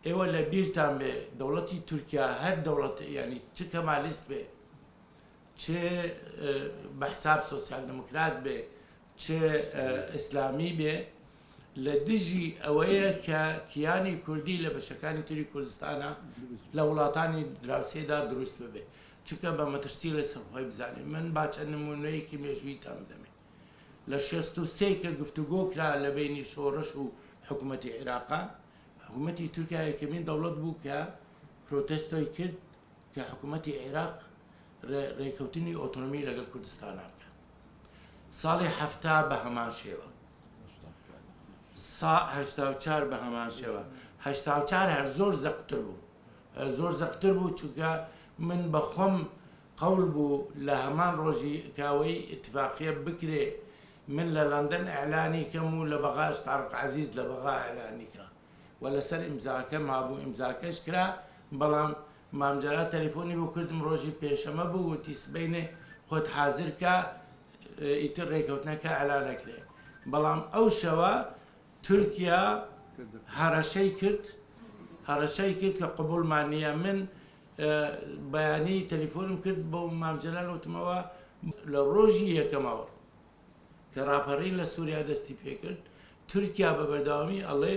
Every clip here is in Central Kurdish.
ئێوە لە بیرتان بێ دەوڵەتی تورکیا هەر دەوڵەت ینی چ کەمالیست بێ چ بە حساب سۆسیال دموکرات بێ چ ئیسلامی بێ لە دژی ئەوەیە کە کیانی کوردی لە بەشەکانی تری کوردستانە لە وڵاتانی دراوسێدا دروست ببێ چکە بە مەترسی لە سەرخۆی بزانێ من با چەند نمونەیەکی مێژوویتان بدەمێ لە 63 کە گفتوگۆ کرا لە بینی شۆڕش و حکوومەتی عێراقا حکوومەتی تورکیا یەکەمین دەوڵەت بوو کە پرۆتێستۆی کرد کە حکوومەتی عێراق ڕێکەوتنی ئۆتۆنۆمی لەگەڵ کوردستانە بکە ساڵی هەفتا بە هەمان شێوە 84 بە هەمان شێوە 84 هەر زۆر زەقتر بوو چونکە من بە خۆم قەول بوو لە هەمان ڕۆژی کاوەی ئیتفاقیە بکرێ من لە لەندەن ئەعلانی کەم و لە بەغا ئەستارق عەزیز لە بەغا ئەعلانی کرا و لەسەر ئیمزاکە مابوو ئیمزاکەش کرا بەڵام مامجارات تەلیفۆنی بۆ کردم ڕۆژی پێشەمە بوو وتی سبەینێ خۆت حازر کە ئیتر ڕێکەوتنەکە ئەعلان نەکرێ بەڵام ئەو شەوە تورکیا هەرەشەی کرد کە قبوڵمان نییە من بەیانی تەلیفۆنم کرد بۆ مامجلال وتمەوە لە ڕۆژی یەکەمەوە کە ڕاپەڕین لە سووریا دەستی پێکرد تورکیا بە بەردەوامی ئەڵێ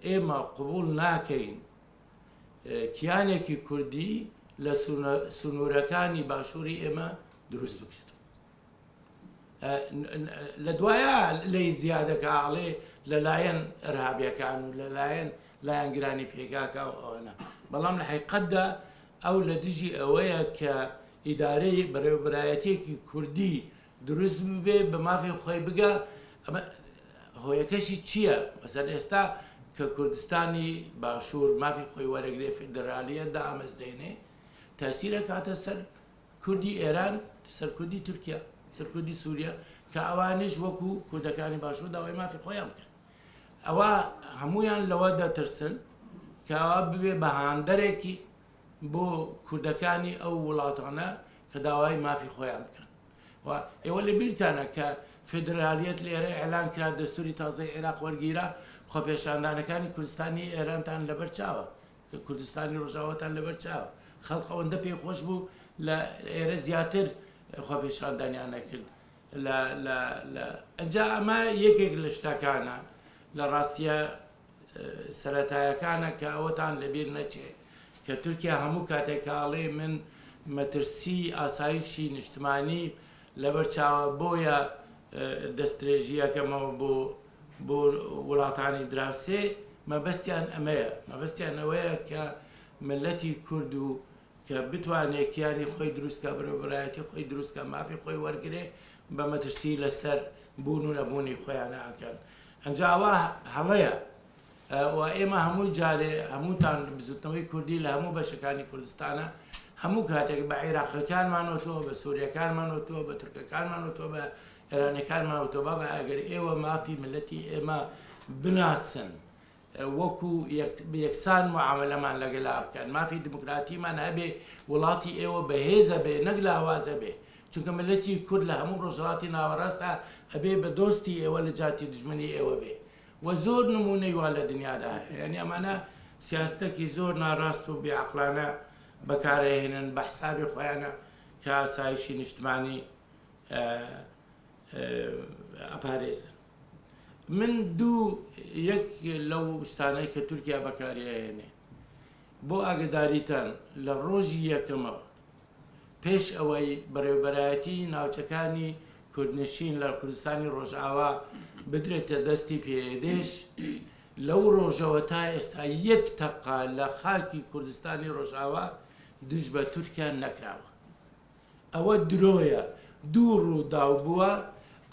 ئێمە قبوڵ ناکەین کیانێکی کوردی لە سنوورەکانی باشووری ئێمە دروست بکرێت لە دوایە لی زیادەکە ئاڵێ لەلایەن ئەرهابیەکان و لەلایەن لایەنگرانی پێکاکە و ئەوەنە بەڵام لە حقیقەتدا ئەو لە دژی ئەوەیە کە ئیدارەی بەڕێوەبرایەتێکی کوردی دروست ببێ بە مافی خۆی بگە ئەمە هۆیەکەشی چییە؟ مەسەن ئێستا کە کوردستانی باشوور مافی خۆی وەرەگرێ فێدەرالیەتدا ئامەزدێنێ تاسیرە کاتە سەر کوردی ئێران سەر کوردی تورکیا سەر کوردی سووریا کە ئەوانش وەکو کوردەکانی باشوور داوای مافی خۆیان بکەن ئەوە هەمویان لەوە دەترسن کە ئەوە ببێ بەهاندەرێکی بۆ کوردەکانی ئەو وڵاتانە کە داوای مافی خۆیان بکەن و ئێوە لە بیرتانە کە فێدرالیەت لێرە ئەعلان کرا دەستوری تازای عێراق وەرگیرا خۆپێشاندانەکانی کوردستانی ئێرانتان لەبەر چاوە کە کوردستانی ڕۆژاوەتان لەبەر چاوە خەڵق ئەوەندە پێی خۆش بوو لە ئێرە زیاتر خۆپێشاندانیان نەکرد ئەنجا ئەمە یەکێک لە شتەکانە لە ڕاستیە سەرەتایەکانە کە ئەوەتان لەبیر نەچێ کە تورکیا هەموو کاتێکاڵێ من مەترسی ئاسایشی نیشتمانی لەبەر چاوە بۆیە دەستدرێژیەکەمەوە بۆ وڵاتانی دراوسێ مەبەستیان ئەمەیە مەبەستیان ئەوەیە کە ملەتی کورد و کە بتوانێت کیانی خۆی دروستکە بەرەبەرایەتی خۆی دروستکە مافی خۆی وەرگێ بە مەترسی لەسەر بوون و نەبوونی خۆیان ئاکەن ئەنجاوە هەڵەیە و ئێمە هەموو جارێ هەمووتان بزوتنەوەی کوردی لە هەموو بەشەکانی کوردستانە هەموو کاتێک بە عێراقەکانمانەوەتەوە بە سووریەکانمانەوەتەوە بە تورکەکانمانەوەتەوە بە ئێرانەکانمانەوەتەوە بە ئەگەر ئێوە مافی ملەتی ئێمە بناسن وەکو یەکسان معاملەمان لەگەڵا بکەن مافی دموکراتیمان هەبێ وڵاتی ئێوە بەهێزە بێ نەک لە ئاوازە بێ چونکە ملەتی کورد لە هەموو ڕۆژهەڵاتی ناوەڕاستە ئەبێ بە دۆستی ئێوە لە جاتی دژمنی ئێوە بێ و زۆر نمونەی وا لە دنیادا یعنی ئەمانە سیاستێکی زۆر ناڕاست و بێعەقلانە بەکارهێنن بە حسابی خۆیانە کە ئاسایشی نیشتمانی ئەپارێزن من یەک لەو شتانەی کە تورکیا بەکارهێنێ بۆ ئاگداریتان لە ڕۆژی یەکەمەوە پێش ئەوەی بەڕێوەبەرایەتی ناوچەکانی کوردنشین لە کوردستانی ڕۆژئاوا بدرێتە دەستی پێدێش لەو ڕۆژەوە تا ئێستا یەک تەقا لە خاکی کوردستانی ڕۆژئاوا دژ بە تورکیا نەکراوە ئەوە درۆیە دوو ڕووداو بووە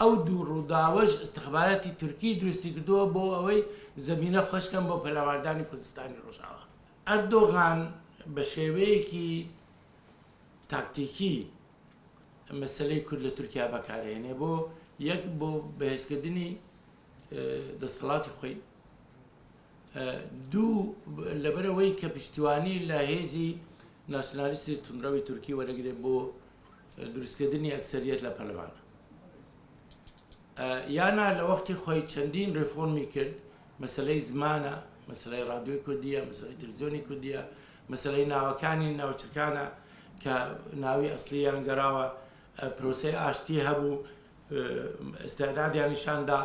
ئەو دوو ڕووداوەش استخباراتی تورکی دروستی کردووە بۆ ئەوەی زەمینە خۆشکەم بۆ پەلاماردانی کوردستانی ڕۆژئاوا ئەردۆغان بە شێوەیەکی تاکتیکی مەسەلەی کورد لە تورکیا بەکارهێنێ بۆ یەک بۆ بەهێزکردنی دەسەڵاتی خۆی دوو لەبەرەوەی کە پشتیوانی لە هێزی ناسیۆنالیستی تونڕەوی تورکی وەرەگرێت بۆ دروستکردنی ئەکسەریەت لە پەلەوانە یانە لە وەختی خۆی چەندین ڕێفۆرمی کرد مەسلەی زمانە مەسلەی ڕادیۆی کوردیە مەسلەی تەلەڤیزیۆنی کوردیە مەسلەی ناوەکانی ناوچەکانە کە ناوی ئەسلییان گەڕاوە پرۆسەی ئاشتی هەبوو ئستعدادیان نیشاندا